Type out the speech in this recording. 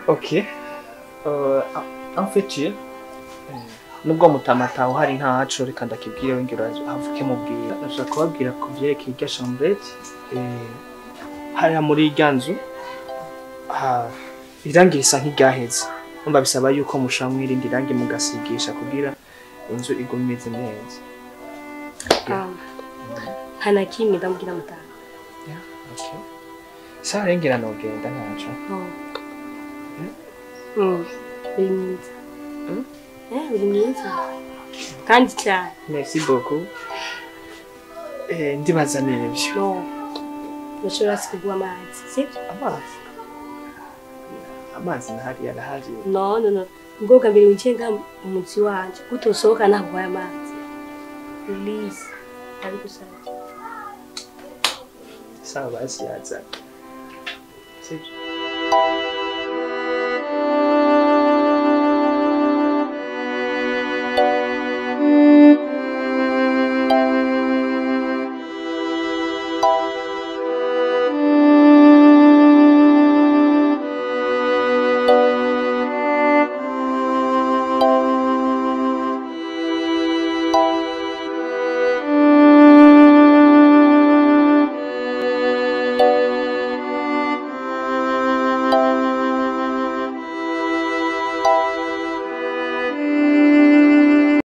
Okay. En fait, nubwo mutamata uhari ntaco reka ndakibwire wengero havuke mubwira. Ndashaka kubabwira ku vyerekeye irya chambrette. Hariya muri irya nzu irangi risa nk'iryaheze. Umva bisaba yuko mushamwe irindi rangi mugasigisha kugira inzu igume imeze neza. Hana kimwe ndamubwira mutanga. Okay. Sa rengera nogenda ntaco. Uri mwiza. Uri mwiza. Kandi cyane. Merci beaucoup. Ndibaza n'ibyo. No. Nashobora kuguha amazi, sibyo? Amazi. Amazi ntahari yarahari. No. Ngoga mbere wicenga umunsi wanje. Utosohoka ntabwo amazi. Please. Ariko sawa. Sawa basi yaza. Sibyo?